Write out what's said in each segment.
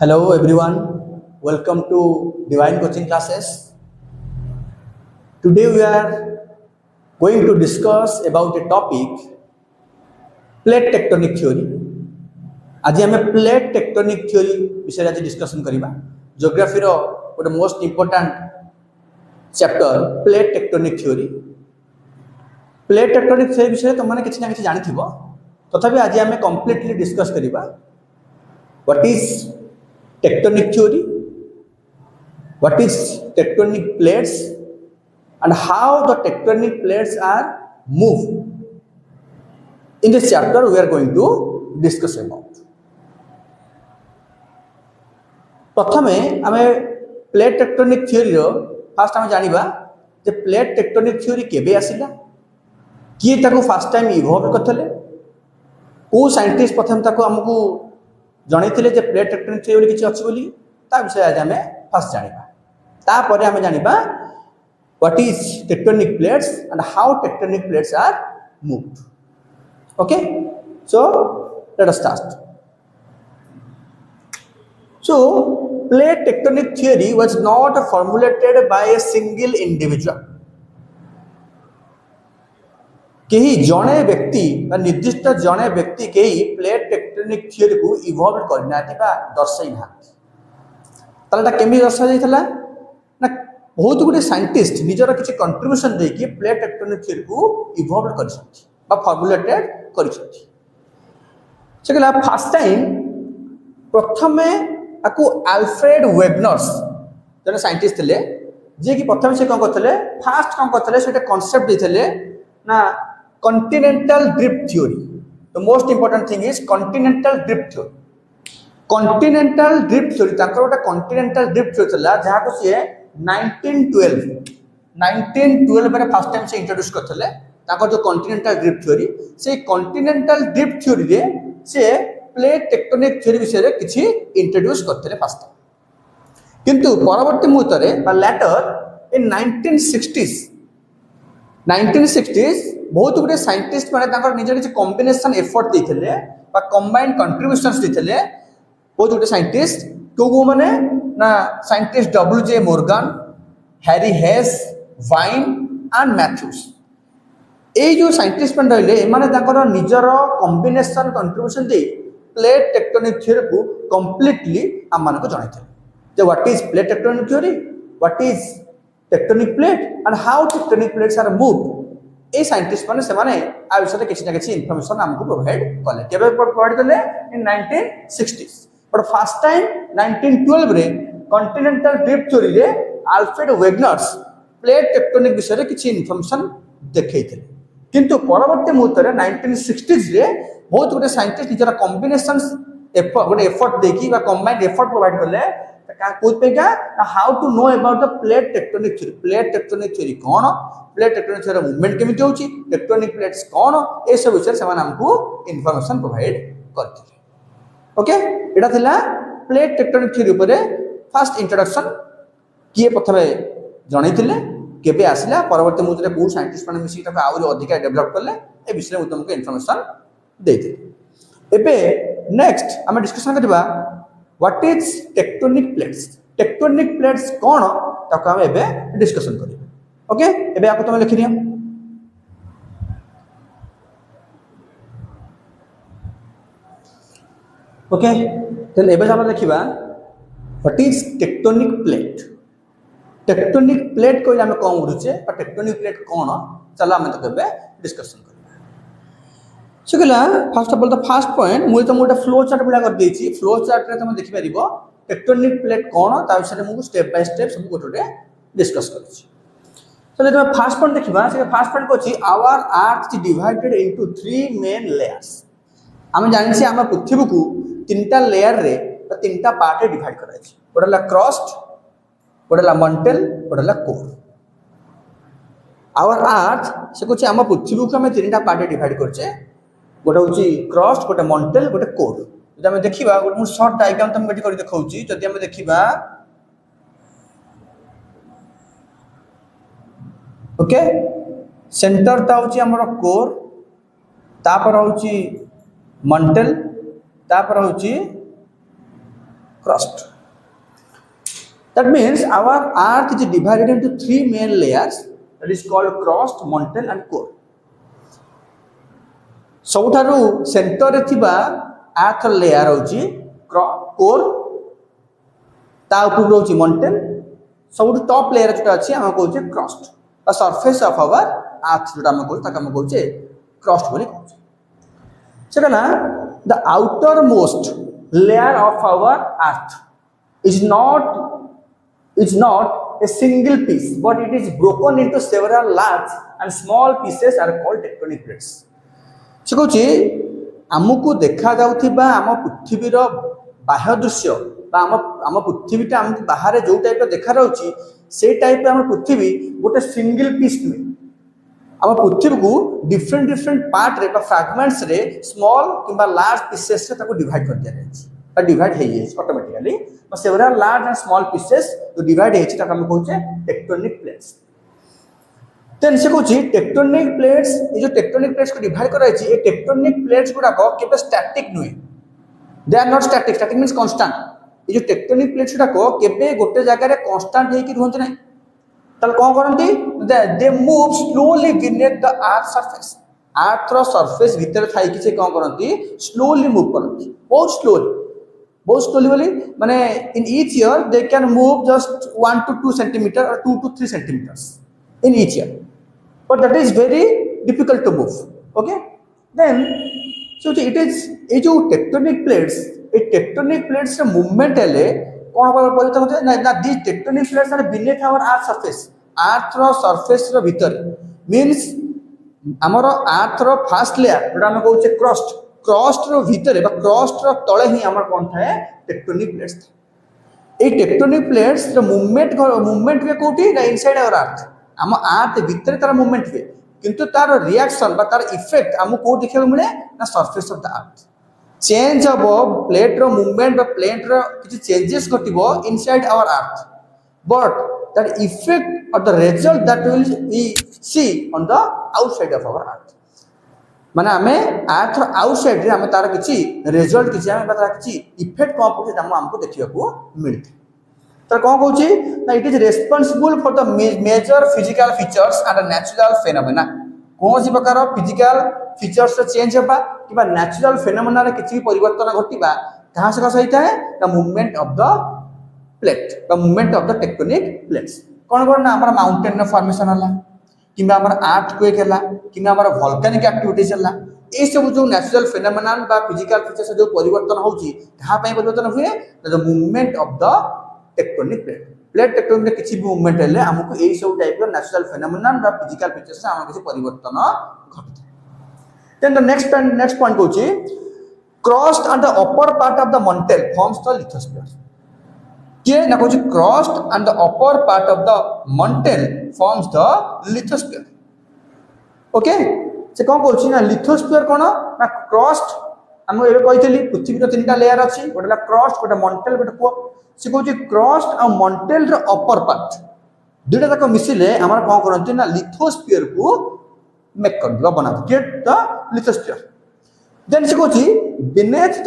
Hello everyone, welcome to Divine Coaching Classes. Today we are going to discuss about a topic plate tectonic theory. आज आम plate tectonic theory विषय आज discussion करवा geography गोटे most important chapter plate tectonic theory. Plate tectonic theory विषय तुमने किसी ना कि जानी तथापि आज आम कंप्लीटली डिस्कस करवा what is tectonic theory, what is tectonic plates, and how the tectonic plates are moved. In this chapter we are going to discuss about. प्रथमे आम प्लेट टेक्टोनिक थ्योरी फास्ट आम जानिबा जे प्लेट टेक्टोनिक थ्योरी केबे आसिला, किए ताको fast time evolve करथले, को scientist प्रथम ताको हमकु जनईले जे plate tectonic theory किसी अच्छी बोली ता विषय आज आम फास्ट जानिबा। तापर आम जानिबा what is tectonic plates and how tectonic plates are moved. Okay, so let us start. So plate tectonic theory was not formulated by a single individual. कहीं जड़े व्यक्ति निर्दिष्ट जड़े व्यक्ति कहीं प्लेट टेक्टोनिक थ्योरी को इवॉल्व करना दर्शाई ना केमी दर्शा जाइए ना बहुत गुटे साइंटिस्ट निजर किसी कंट्रीब्यूशन देकी प्लेट टेक्टोनिक थ्योरी को इवॉल्व कर फॉर्मुलेटेड कर फर्स्ट टाइम प्रथमे आपको अल्फ्रेड वेगनर्स जने साइंटिस्ट थे जी कि प्रथम से कौन करते फास्ट कौन करते से कॉन्सेप्ट देते ना continental drift theory. The most important thing is continental drift theory. Continental drift theory ताकर गोटे कॉन्टिनेंटल ड्रिफ्ट थ्योरी चला जहाँ को सी 1912 में फर्स्ट टाइम से इंट्रोड्यूस करते ताकर जो कॉन्टिनेंटल ड्रिफ्ट थ्योरी से कॉन्टिनेंटल ड्रिफ्ट थ्योरी रे से प्लेट टेक्टोनिक थ्योरी विषय किसी इंट्रोड्यूस करते फास्ट टाइम, किंतु परवर्ती मुहूर्त में लैटर इन 1960s बहुत गुटे साइंटिस्ट मैंने निजर किसी कॉम्बिनेशन एफर्ट देते कंबाइंड कंट्रीब्यूशंस देते बहुत गुटे साइंटिस्ट को मैंने ना scientist WJ Morgan, Harry Hess, Vine and Matthews ये जो साइंटिस्ट मैंने रही निजर कॉम्बिनेशन कंट्रीब्यूशन दे प्लेट टेक्टोनिक थ्योरी को कंप्लीटली आम को जनई what is plate tectonic theory, what is tectonic plate and how tectonic plates are moved. ए साइंटिस्ट माने से माने आ विषय किसी ना किसी इनफॉरमेशन हमको प्रोवाइड कले केबे प्रोवाइड कले इन 1960s बट फर्स्ट टाइम 1912 रे कॉन्टिनेंटल ड्रिफ्ट थ्योरी रे अल्फ्रेड वेगनर्स प्लेट टेक्टोनिक विषय रे किसी इनफॉरमेशन देखैथे, किंतु परवर्ती मुहूर्त रे 1960s रे बहुत गुटे साइंटिस्ट निजर कॉम्बिनेशन गोटे एफर्ट देखी कंबाइंड एफर्ट प्रोवाइड कले how to know about the plate tectonic theory. Plate tectonic theory कौन, प्लेट टेक्टोनिक थ्योरी मूवमेंट केमिति होची, टेक्टोनिक प्लेट्स कौन, ए सब विषय से हमको इनफॉरमेशन प्रोवाइड करथिले। ओके, एटा थिला प्लेट टेक्टोनिक थ्योरी ऊपर फर्स्ट इंट्रोडक्शन किए प्रथमे जनईथिले केबे आसिला परवर्ती मुहूर्त में बहुत साइंटिस्ट माने मिसी ताको आउरी अधिक डेवलप करले ए विषय में तुमको इनफॉरमेशन देते। एबे नेक्स्ट आम डिस्कशन करबा what is tectonic plates. Tectonic plates कौन ताको हम एबे डिस्कशन करिबा। ओके, एबे आपको तुम लिखि नियो। ओके, देन एबे हम देखिबा what is tectonic plate. Tectonic plate कोइला हम कोन बुझुचे पर टेक्टोनिक प्लेट कौन चला हम तो एबे डिस्कशन करिबा। सगला first of all the first point मुझे तुम गोटे फ्लो चार्ट बिला कर देछि। फ्लो चार्ट रे तुम देखि परिबो टेक्टोनिक प्लेट कौन ता विषय में स्टेप बाय स्टेप सब गोटे डिस्कस करछि। तो तुम फर्स्ट पॉइंट देखिबा से फर्स्ट पॉइंट कोछि our earth is divided into 3 main layers. हम जानि छी हम पृथ्वी को तीनटा लेयर रे तीनटा पार्ट रे डिवाइड करा छै। गोटेला क्रस्ट, गोटेला मंटल, गोटेला कोर। आवर अर्थ से कुछ हम पृथ्वी को हम तीनटा पार्ट रे डिवाइड करछे, गोटे हूँ क्रस्ट, गोटे मंटल, गोटे कोर। जब आम देखा गोटे सर्ट डायग्राम तुम ये कर देखा जदि आम देखा ओके सेंटरटा हूँ आमर कोर, तापर हूँ मंटल, तापर हूँ crust. That means our earth is divided into three main layers, that is called crust, mantle and core. ସବୁଠାରୁ ସେଣ୍ଟରରେ ଥିବା ଆର୍ଥ ଲେୟାର ହେଉଛି କୋର, ତା ଉପରକୁ ରହୁଛି ମଣ୍ଟେଲ, ସବୁଠୁ ଟପ୍ ଲେୟାର ଯେଉଁଟା ଅଛି ଆମେ କହୁଛେ କ୍ରଷ୍ଟ ବା ସର୍ଫେସ୍ ଅଫ୍ ଆୱାର ଆର୍ଥ ଯେଉଁଟା ଆମେ କହୁଛେ ତାକୁ ଆମେ କହୁଛେ କ୍ରଷ୍ଟ ବୋଲି କହୁଛେ। ସେଟା ନା the outermost layer of our earth is not a single piece, but it is broken into several large and small pieces are called tectonic plates. ସେ କହୁଛି ଆମକୁ ଦେଖାଯାଉଥିବା ଆମ ପୃଥିବୀର ବାହ୍ୟ ଦୃଶ୍ୟ ବା ଆମ ପୃଥିବୀଟା ଆମକୁ ବାହାରେ ଯେଉଁ ଟାଇପ୍ର ଦେଖାଯାଉଛି ସେଇ ଟାଇପ୍ର ଆମ ପୃଥିବୀ ଗୋଟେ ସିଙ୍ଗଲ ପିସ୍ ନୁହେଁ। ଆମ ପୃଥିବୀକୁ ଡିଫରେଣ୍ଟ ପାର୍ଟରେ ବା ଫ୍ରାଗମେଣ୍ଟସରେ ସ୍ମଲ୍ କିମ୍ବା ଲାର୍ଜ ପିସେସରେ ତାକୁ ଡିଭାଇଡ୍ କରିଦିଆଯାଇଛି ବା ଡିଭାଇଡ୍ ହେଇଯାଇଛି automatically. Several large and small pieces ଯେଉଁ ଡିଭାଇଡ୍ ହେଇଛି ତାକୁ ଆମେ କହୁଛେ ଟେକ୍ଟୋନିକ୍ ପ୍ଲେଟ୍ସ। देन से कौन टेक्टोनिक प्लेट्स, ये जो टेक्टोनिक प्लेट्स को डिवाइड करा है ये टेक्टोनिक प्लेट्स गुड़ाक केवल स्टैटिक नुहे, they are not static, static means constant. ये जो टेक्टोनिक प्लेट्स गुड़ाक केबे गोटे जगह रे कांस्टेंट हे कि रुहंती नै, तल कोन करंती they move slowly beneath the earth surface. Earth रो सरफेस भीतर थाई कि से कोन करंती स्लोली मूव करंती, बहुत स्लोली बोली माने in each year they can move just 1 to 2 centimeter और 2 to 3 centimeters in each year, but that is very difficult to move. Okay, then so it is ये जो tectonic plates रे movement हेले कौन परिवर्तन होते हैं ना these tectonic plates are beneath our earth surface, earth row surface रो भीतर means हमरो earth रो first layer जोटा हम कहूचे crust रो भीतर बा crust रो तले ही हमर कौन था tectonic plates। ये tectonic plates रो movement वे कोठी ना inside our earth, आम आर्थ भीतर तार मूवमेंट हुए किंतु तार रिएक्शन बा तार इफेक्ट आमको को देखियो मिले ना surface of the earth. Change हबो प्लेट रो मूवमेंट बा प्लेट रो किछि चेंजेस घटिबो inside our earth, but that effect or the result that will we see on the outside of our earth. माने हमें अर्थ रो आउटसाइड रे हमें तार किछि रिजल्ट किछि हमें तार किछि इफेक्ट कोन पड़े हमको देखियो मिलते। तो कौन कहूँ ना it is responsible for the major physical features and natural phenomena. कौन सी प्रकार फिजिकल फीचर्स चेंज होगा कि नेचुरल फेनोमेना रे किछि परिवर्तन घटिबा कहाँ से कस होता है the movement of the plate the movement of the tectonic plates. कौन ना हमारा माउंटेन फॉर्मेशन हला कि हमारा अर्थक्वेक हला कि हमारा वोल्केनिक एक्टिविटीज हला ये सब जो नेचुरल फेनोमेना बा फिजिकल फीचर्स जो परिवर्तन होची कहाँ पे परिवर्तन हुए the movement of the tectonic plate tectonic किसी भी मूवमेंट हेले हमको एई सब टाइप रो नेचुरल फेनोमेनन बा फिजिकल फीचर्स से हमको किसी परिवर्तन घटते। देन द नेक्स्ट पॉइंट कहूची crust and the upper part of the mantle forms the lithosphere. के ना कहूची crust and the upper part of the mantle forms the lithosphere. Okay से कोन कहूची ना लिथोस्फीयर कोन ना क्रस्ट हम एबे कहितली पृथ्वी रो तीनटा लेयर अछि, गोटेला क्रस्ट गोटे मंटेल गोटे कोर। से कहूँ क्रस्ट आ मंटेल रो अपर पार्ट दुटा तक मिसिले हमारा कौन करते ना लिथोस्फीयर को मेक कर दिबा बना गेट द लिथोस्फीयर। देन से कहूँ बीनेथ द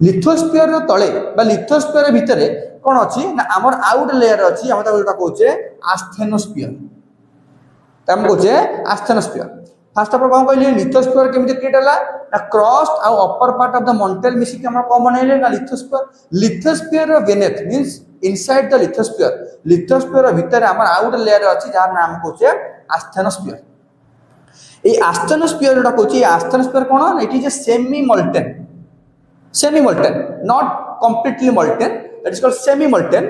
लिथोस्फीयर रो तले बा लिथोस्फीयर भीतर कौन अच्छी ना आमर आउट लेयर अच्छी हम कहूचे आस्थेनोस्फीयर। हम कहूचे आस्थेनोस्फीयर। फास्ट ऑफ ऑल कौन कहली लिथोस्फीयर केमिति क्रिएट होला ना क्रस्ट आ upper part of the mantle मिसी के हम कौन बनैले ना lithosphere beneath means inside the lithosphere भीतर हमर आउट लेयर अछि जार नाम कहूचे आस्थेनोस्फीयर। ए आस्थेनोस्फीयर जोटा कहूची आस्थेनोस्फीयर कोन it is a semi molten not completely molten, that is called semi molten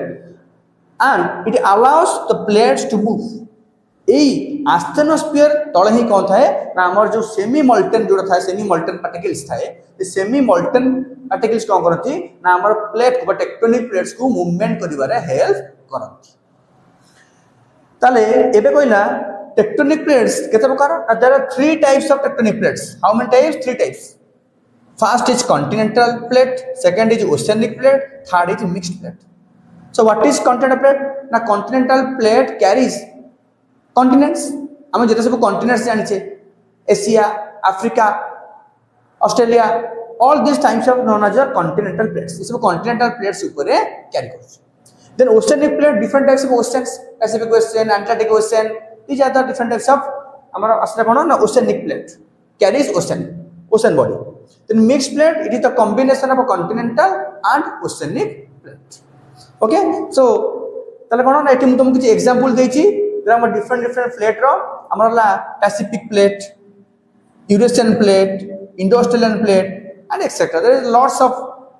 and it allows the plates to move. এই asthenosphere तले ही कौन थाए ना हमर जो सेमी मोल्टेन जोड़ा थाए सेमी मोल्टेन पार्टिकल्स थाए सेमी मोल्टेन पार्टिकल्स कौन करती ना हमर प्लेट को टेक्टोनिक प्लेट्स को मूवमेंट करिवारे हेल्प करती। ताले एबे कहला टेक्टोनिक प्लेट्स केते प्रकार there are 3 types of tectonic plates. How many types 3 types. First is continental plate, second is oceanic plate, third is mixed plate. So what is continental plate ना continental plate carries continents. आम जिते सब continents जानिछे Asia, Africa, Australia all these types of known as continental plates this is continental plates ऊपर carry करछ then oceanic plate different types of oceans Pacific ocean Atlantic ocean these are the different types of हमारा असले कोन ना oceanic plate carries ocean body then mixed plate it is the combination of a continental and oceanic plate okay so तले कोन ना eighty मु तुमको किछ example देछि जेरा हम different plate रो हमरा Pacific plate Eurasian plate Indo-Australian plate and etc. There is lots of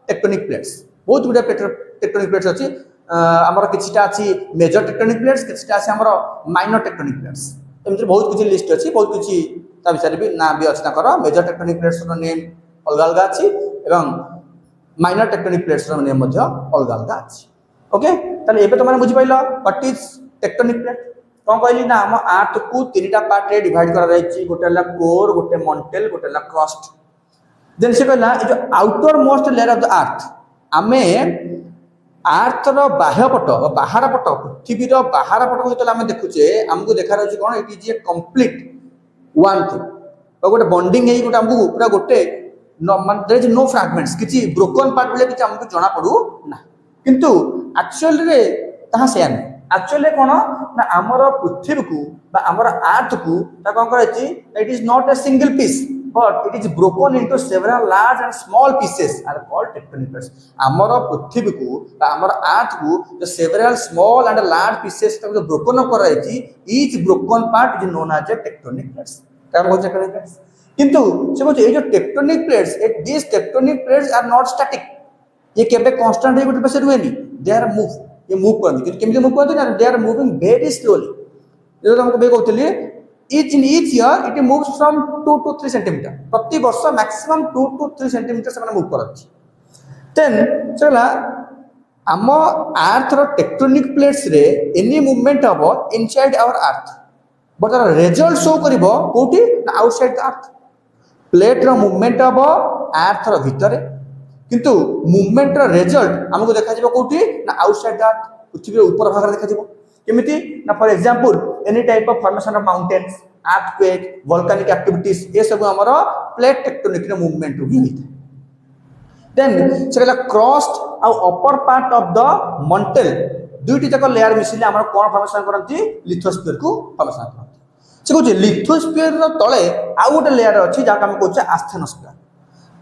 tectonic plates. बहुत गुडा tectonic plates अछि हमर किछटा अछि मेजर tectonic plates किछटा अछि हमर माइनर tectonic plates. एमति बहुत किछि लिस्ट अछि बहुत किछि ता विचार भी ना भी अछि ना करो मेजर tectonic plates रो नेम अलगा अलगा अछि एवं माइनर tectonic plates रो नेम मध्ये अलगा अलगा अछि. ओके ताले एबे त माने बुझि pilo what is tectonic plate कोन कहली ना हम अर्थ को तीनटा पार्ट रे डिवाइड करा जायछि गोटे ला कोर गोटे मंटल गोटे ला क्रस्ट देन से कहला ए जो outer most layer of the अर्थ आमे अर्थ रो बाह्य पट बाहर पट पृथ्वी रो बाहर पट को जतला हम देखुचे हमको देखा रहछि कोन it is a complete one thing तो गोटे बॉन्डिंग हे गोटे हमको पूरा गोटे देयर इज नो फ्रैगमेंट्स किछि ब्रोकन पार्ट बोले किछि हमको जणा पडू ना किंतु एक्चुअली रे ताहा से आने एक्चुअली कोन ना हमर पृथ्वी को बा हमर अर्थ को ता कोन करछि it is not a single piece but it is broken into several large and small pieces are called tectonic plates amara prithvi ku ba amara earth ku the several small and large pieces ta broken up karaiti each broken part is known as a tectonic plates karon hoche tectonic plates kintu se boche ei jo tectonic plates these tectonic plates are not static ye kebe constant he gote paise ruheni they are move ye move karandi kemiti move karandi na they are moving very slowly je हमको बे कहतली each year it moves from 2 to 3 centimeter प्रति वर्ष maximum 2 to 3 centimeter से move करछि then चला हम earth रो tectonic plates रे any movement हबो inside our earth but the result show करबो कोठी आउटसाइड द अर्थ प्लेट रो मूवमेंट हबो अर्थ रो भितरे किंतु मूवमेंट रो रिजल्ट हमको देखा जिवो कोठी ना आउटसाइड द अर्थ पृथ्वी रो ऊपर भाग रे देखा जिवो केमिति ना for example any type of formation of mountains earthquake volcanic activities ये सब हमर प्लेट टेक्टोनिक रे मूवमेंट भी होइते देन सेला क्रस्ट आ upper part of the mantle दुईटी तक लेयर मिसिले हमर कोन फॉर्मेशन करंती लिथोस्फीयर को फॉर्मेशन करंती से कहू लिथोस्फीयर रो तळे आ गोटे लेयर अछि जाका हम कहू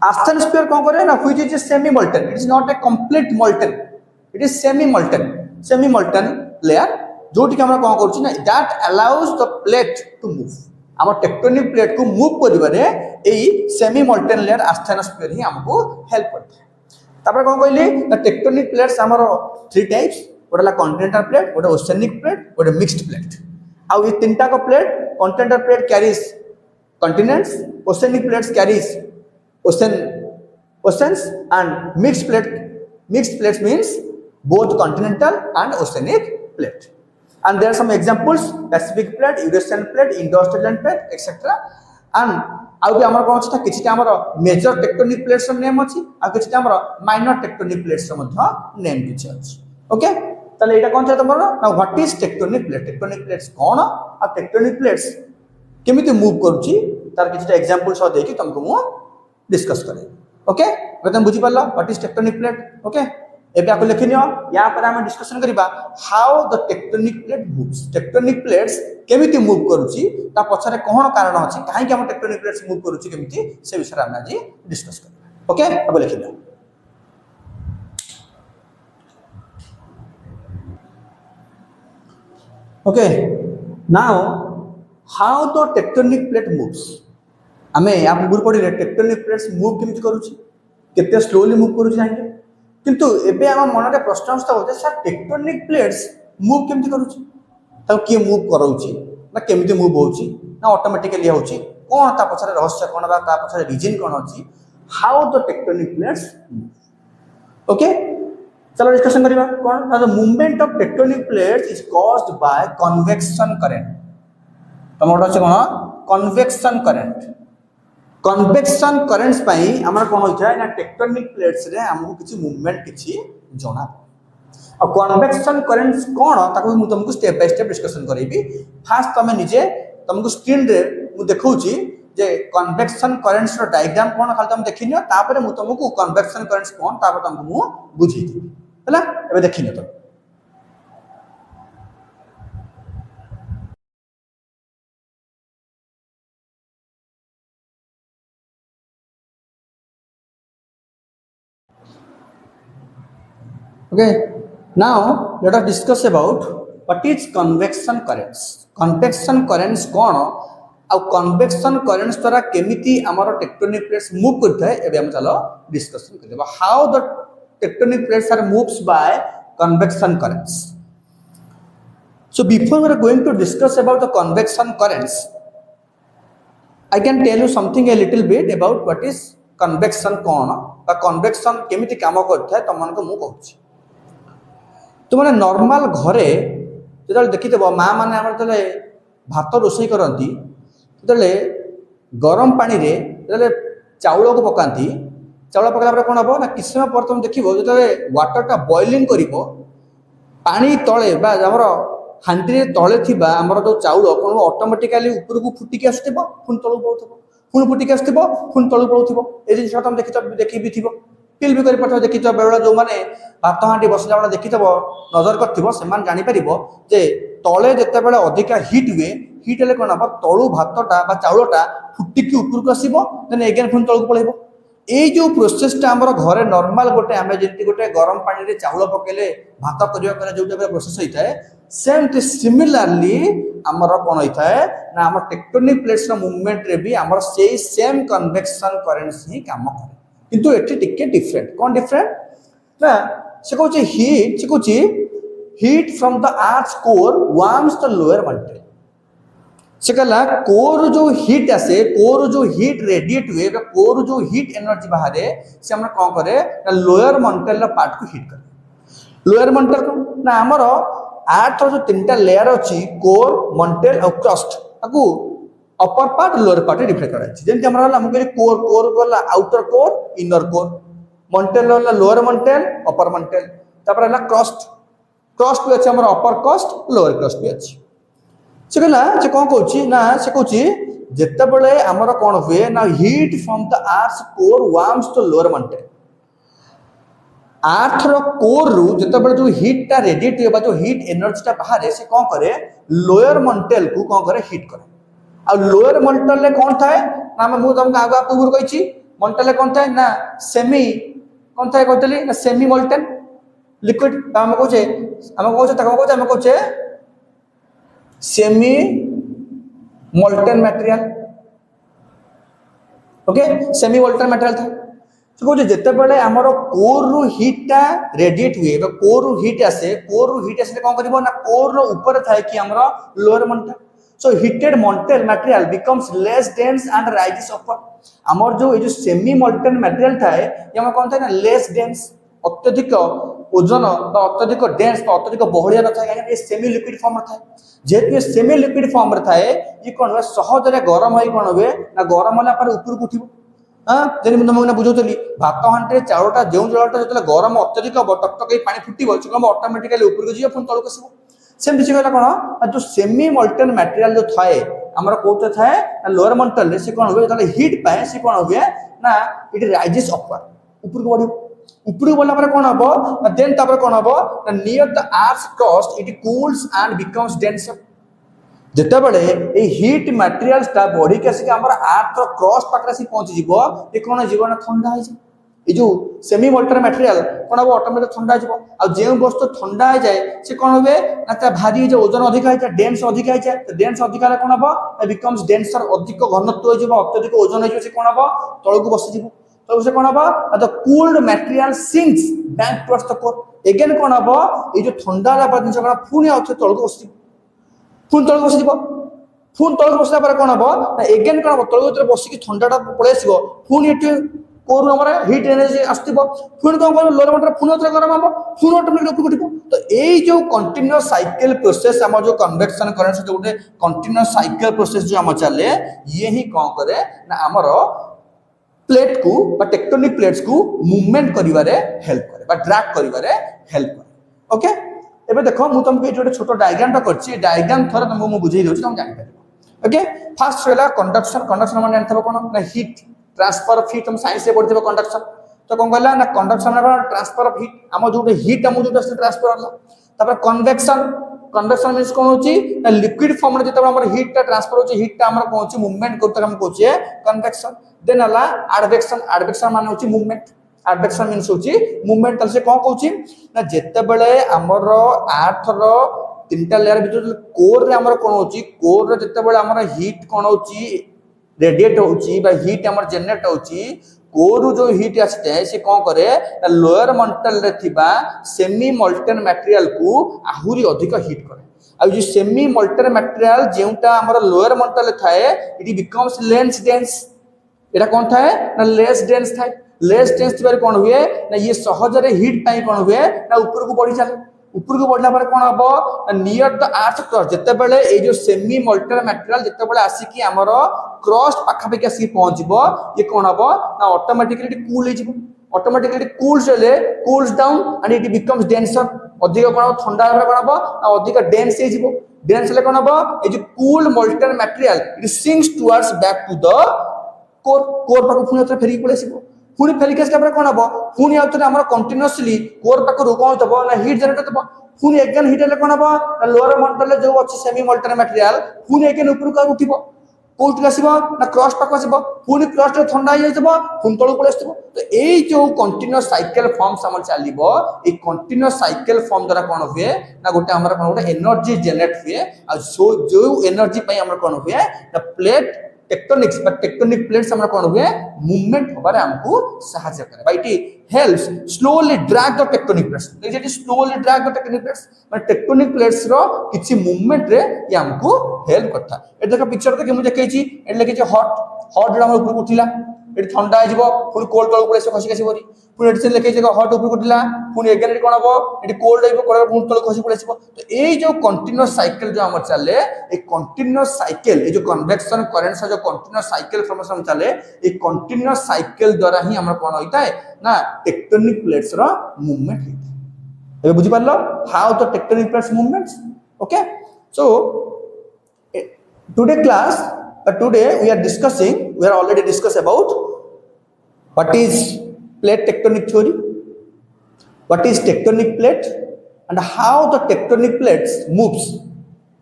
आस्थेनोस्फीयर कोन करे ना which is semi molten it is not a complete molten it is semi molten layer जोटी हमरा कोन करछि ना that allows the plate to move हमर टेक्टोनिक प्लेट को मूव करिबारे एई सेमी मोल्टन लेयर आस्थेनोस्फीयर ही हमको हेल्प करथे तापर कोन कहली द टेक्टोनिक प्लेट्स हमर थ्री टाइप्स गोटेला कॉन्टिनेंटल प्लेट गोटे ओशियनिक प्लेट गोटे मिक्स्ड प्लेट आ ई तीनटा को plate continental plate carries continents oceanic plates carries oceans and mixed plates means both continental and oceanic plate. And there are some examples: Pacific plate, Eurasian plate, Indo-Australian plate, etc. And आउ भी हमर कोन छै किछटा हमर major tectonic plates रो name अछि आ किछटा हमर minor tectonic plates रो मध्ये name किछ अछि ओके तले एटा कोन छै तमर ना व्हाट इज टेक्टोनिक प्लेट्स कोन आ टेक्टोनिक प्लेट्स केमिति मूव करूची तार किछटा एग्जांपल सो देकी तुमको मु डिस्कस करे ओके तुम बुझी पारलो what is tectonic plate okay एबे आको लिखिनियो या पर हम डिस्कशन करिबा how the tectonic plate moves tectonic plates केमिति मूव करूची ता पछरे कोन कारण अछि काहे कि हम टेक्टोनिक प्लेट्स मूव करूची केमिति से विषय हम आज डिस्कस करबा ओके अब लिखिनियो okay now how the tectonic plate moves हमें आप गुरु पड़ी टेक्टोनिक प्लेट्स मूव केमिति करूची केते स्लोली मूव करूची जानिए किंतु एबे हम मनरे प्रश्न उठता होते सर टेक्टोनिक प्लेट्स मूव केमिति करूची त के मूव करूची ना केमिति मूव होची ना ऑटोमेटिकली होची कोन ता पछरे रहस्य कोन बा ता पछरे रीजन कोन होची how the tectonic plates move okay चलो डिस्कशन करिबा कोन the movement of tectonic plates is caused by convection current तमोटा छै कोन कन्वेक्शन करंट कन्वेक्शन करेंट्स पई हमरा कोन होय छै ना टेक्टोनिक प्लेट्स रे हमहु किछि मूवमेंट किछि जणा आ कन्वेक्शन करेंट्स कोन ताको मु तुमको स्टेप बाय स्टेप डिस्कशन करैबी फास्ट तमे निजे तुमको स्क्रीन रे मु देखौची जे कन्वेक्शन करेंट्स रो डायग्राम कोन खाली तुम देखिनियो तापर मु तुमको कन्वेक्शन करेंट्स कोन तापर तुमको मु बुझी दी हला एबे देखिनियो तो okay now let us discuss about what is convection currents convection currents cone uh convection currents द्वारा केमिति हमर टेक्टोनिक प्लेट्स मूव करता है एबे हम चलो डिस्कशन करबा how the tectonic plates are moves by convection currents so before we are going to discuss about the convection currents I can tell you something a little bit about what is convection कोन बा convection केमिति काम करता है तमन को मु कहूची तो माने नॉर्मल घरे जदल देखितबो मां माने हमर तले भात रोसई करंती तले गरम पानी रे तले चाउल को पकांती चाउल पकला पर कोन हबो ना किछ समय पर तुम देखिबो जतले वाटर टा बॉइलिंग करिवो पानी तळे बा हमर हांडी रे तळे थिबा हमर जो चाउल कोन ऑटोमेटिकली ऊपर को फुटी के आस्थिबो पुन तळु पळुथबो पुन फुटी के आस्थिबो पुन तळु पळुथबो ए जिंस तुम देखि भी थिबो फील भी करि पठो देखितो बेला जो माने भात हांडी बसला बेला देखितबो नजर करथिबो सेमान जानि परिबो जे तळे जते बेला अधिका हीट हुए हीट हेले कोन हबो तळु भातटा बा चाउलटा फुटी की ऊपर को आसीबो देन अगेन पुन तळु पळेबो ए जो प्रोसेस टा हमर घरे नॉर्मल गोटे हमें जेंति गोटे गरम पानी रे चाउल पकेले भात करिया करे जो टाइप प्रोसेस होइताय सेम टू सिमिलरली हमर कोन होइताय ना हमर टेक्टोनिक प्लेट्स रो मूवमेंट रे भी हमर सेही सेम कन्वेक्शन करेंट्स ही काम करे किंतु एठी टिके डिफरेंट कोन डिफरेंट ना से कहूची हीट से कहूची heat from the earth core warms the lower mantle से कहला कोर जो हीट आसे कोर जो हीट रेडिएट हुए कोर जो हीट एनर्जी बाहरे से हम कोन करे ना लोअर मंटल ला पार्ट को हीट करे लोअर मंटल को ना हमर अर्थ जो तीनटा लेयर अछि कोर मंटल और क्रस्ट ताकू upper part lower part reflect करा छै जेंति हमरा हम कहले कोर कोर गला outer core inner core Mantel वाला लोअर मंटल अपर मंटल तापर हला क्रस्ट क्रस्ट भी अछि हमर अपर क्रस्ट लोअर क्रस्ट भी अछि से कहला से कोन कहूची ना से कहूची जत्ते बेले हमर कोन हुए ना heat from the earth core warms to lower mantle earth रो कोर रु जत्ते बेले जो हीट ता रेडिएट होबा जो हीट एनर्जी ता बाहर से कोन करे लोअर मंटल को कोन करे हीट करे आ लोअर मंटल ले कोन थाए ना हम तुमको आगो पूर्व कहिची मंटल ले कोन थाए ना सेमी कोन थाए कहतली ना सेमी मोल्टन लिक्विड हम कहूचे semi molten material okay semi molten material था तो कहूचे जते बेले हमर कोर रु हीट ता रेडिएट हुए बा कोर रु हीट आसे कोन करबो ना कोर रो ऊपर थाए कि हमर lower Mantel so heated molten material becomes less dense and rises upward हमर जो ये जो सेमी मोल्टन मटेरियल थाए ये हम कोन थाए ना लेस डेंस अत्यधिक ओजन बा अत्यधिक डेंस बा अत्यधिक बहलिया न थाए ये सेमी लिक्विड फॉर्म थाए जेतु सेमी लिक्विड फॉर्म थाए ये कोन हुए सहज रे गरम होई कोन हुए ना गरम होला पर ऊपर को उठिबो हां जेनि म तुमको ना बुझौतली भात हांडे चाउलटा जेउ जळटा जतले गरम अत्यधिक टकटक पानी फुटिबो छकम ऑटोमेटिकली ऊपर को जियो पुन तळको आसीबो सेम दिस कहला कोन जो सेमी मोल्टन मटेरियल जो थाए हमर कोते थाए लोअर मंटल से कोन हुए तले हीट पाए से कोन हुए ना इट राइजेस अपवर्ड ऊपर को बढ़ियो ऊपर को बोला पर कोन हबो देन तापर कोन हबो near the earth crust it cools and becomes denser जते बेले ए हीट मटेरियल्स ता बॉडी के से हमर अर्थ क्रस्ट पाकरा से पहुंच जीवो ए कोन जीवन ठंडा होई जे ए जो सेमी मोल्टन मटेरियल कोन हबो ऑटोमेटिक ठंडा जीवो आ जे वस्तु ठंडा हो जाए से कोन होबे ना ता भारी जो ओजन अधिक है डेंस अधिक है तो डेंस अधिक रे कोन हबो बिकम्स डेंसर अधिक घनत्व हो जीवो अत्यधिक ओजन हो जीवो से कोन हबो तळको बसि जीवो तो से कोन हबो the cooled material sinks back towards the core again कोन हबो ए जो ठंडा ला पर जिंस कोन पुनी औथे तळको बसि पुन तळको बसि जीवो पुन तळको बसला पर कोन हबो अगेन कोन हबो तळको उतर बसि की ठंडाटा पळे आसीबो पुनी एठी कोर हमर हीट एनर्जी आस्तिबो पुन कोन कर लोअर मंटल पुन उतर गरम हबो पुन ऑटोमेटिक ऊपर उठिबो तो एई जो कंटीन्यूअस साइकिल प्रोसेस हम जो कन्वेक्शन करेंट से गोटे कंटीन्यूअस साइकिल प्रोसेस जो हम चले ये ही कोन करे ना हमर प्लेट को बा टेक्टोनिक प्लेट्स को मूवमेंट करिवारे हेल्प करे बा ड्रैग करिवारे हेल्प करे ओके एबे देखो मु तुमको जो छोटो डायग्राम टा करछि डायग्राम थोड़ा तुमको मु बुझेई देउछि तुम जानि पारिबो ओके फास्ट रहला कंडक्शन कंडक्शन माने जानथबो कोन ना हीट ट्रांसफर ऑफ हीट हम साइंस से पढ़िथबो कंडक्शन तो कोन कहला ना कंडक्शन माने ट्रांसफर ऑफ हीट हम जो हीट हम जो ट्रांसफर होला तापर कन्वेक्शन कन्वेक्शन मींस कोन होची ना लिक्विड फॉर्म रे जतबे हमर हीट टा ट्रांसफर होची हीट टा हमर कोन होची मूवमेंट करत हम कोचे कन्वेक्शन देन हला एडवेक्शन एडवेक्शन माने होची मूवमेंट एडवेक्शन मींस होची मूवमेंट तल से कोन कहूची ना जते बेले हमर अर्थ रो तीनटा लेयर भीतर कोर रे हमर कोन होची कोर रे जते बेले हमर हीट कोन होची रेडिएट होची बा हीट हमर जनरेट होची कोर जो हीट आछते से कोन करे ना लोअर मंटल रे थिबा सेमी मोल्टन मटेरियल को आहुरी अधिक हीट करे आ जो सेमी मोल्टन मटेरियल जेउटा हमर लोअर मंटल रे थाए इट बिकम्स लेस डेंस एटा कोन थाए ना लेस डेंस थाए लेस डेंस थिबार कोन हुए ना ये सहज रे हीट पाई कोन हुए ना ऊपर को बढ़ी चले ऊपर को बढ़ला पर कोन हबो नियर द अर्थ क्रॉस जते बेले ए जो सेमी मोल्टन मटेरियल जते बेले आसी कि हमर क्रॉस पाखा पे आसी पहुंचबो ये कोन हबो ना ऑटोमेटिकली कूल हे जिवो ऑटोमेटिकली कूल्स ले cools down and it becomes denser अधिक कोन ठंडा रे कोन हबो ना अधिक डेंस हे जिवो डेंस ले कोन हबो ए जो cool molten material it sinks towards back to the core core पाखो पुनी उतर फेरी पळेसिबो पुनी फेरी केसला पर कोन हबो पुनी आउतर हमर कंटीन्यूअसली कोर पाखो कोन तबो ना हीट जनरेट तबो पुनी अगेन हीट ले कोन हबो ना लोअर मंटल जो अछि सेमी मोल्टन मटेरियल पुनी अगेन ऊपर को उठिबो कोट आसीबो ना क्रॉस पाखो आसीबो पुनी क्रॉस रे ठंडा हो जाइबो पुनी तळु पळेसिबो तो एई जो कंटीन्यूअस साइकिल फॉर्म्स हमर चालिबो ए कंटीन्यूअस साइकिल फॉर्म द्वारा कोन होए ना गोटे हमर कोन गोटे एनर्जी जनरेट हुए आ जो एनर्जी पई हमर कोन हुए ना plate tectonics but tectonic plates हमर कोन हुए मूवमेंट होबारे हमको सहायता करे by it helps slowly drag the tectonic plates it slowly drag the tectonic plates माने टेक्टोनिक प्लेट्स रो किछि मूवमेंट रे ये हमको हेल्प करता ए देखो पिक्चर देखे मु देखै छी ए लेके छी हॉट हॉट हमर ऊपर उठिला एट ठंडा आ जिवो पुनी कोल्ड तळ पळे खसी खसी बरी पुनी एट से लेके छी हॉट ऊपर उठिला पुनी अगेन एट कोन हबो एट कोल्ड आइबो कोल्ड पुनी तळ खसी पळेसिबो तो एई जो कंटीन्यूअस साइकिल जो हमर चले ए कंटीन्यूअस साइकिल ए जो कन्वेक्शन करेंट से जो कंटीन्यूअस साइकिल फॉर्मेशन चले ए कंटीन्यूअस साइकिल द्वारा ही हमर कोन होइताय ना टेक्टोनिक प्लेट्स रो मूवमेंट होइताय एबे बुझि पारलो how the tectonic plates movements okay so today class today we are already discussed about what is plate tectonic theory, what is tectonic plate and how the tectonic plates moves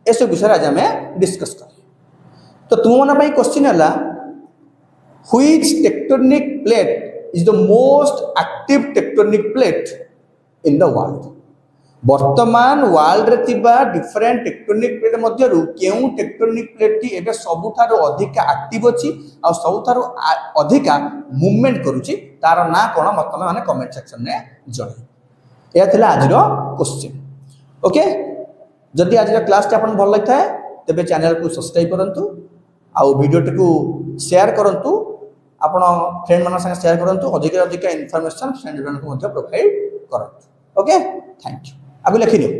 ऐसे विषय आज हमें discuss कर तो तुम मन भाई question है which tectonic plate is the most active tectonic plate in the world वर्तमान वर्ल्ड रे थिबा डिफरेंट टेक्टोनिक प्लेट मध्य रु केउ टेक्टोनिक प्लेट टी एबे सबुठारो अधिक एक्टिव अछि आ सबुठारो अधिक मूवमेंट करूची तार ना कोन मत माने कमेंट सेक्शन में जणे या थिला आज रो क्वेश्चन ओके जदि आज रो क्लास टा आपन भल लागता है तबे चैनल को सब्सक्राइब करंतु आ वीडियो टी को शेयर करंतु आपन फ्रेंड मन संग शेयर करंतु अधिक अधिक इंफॉर्मेशन फ्रेंड मन को मध्य प्रोवाइड करंतु ओके थैंक यू आगु लिखिनियो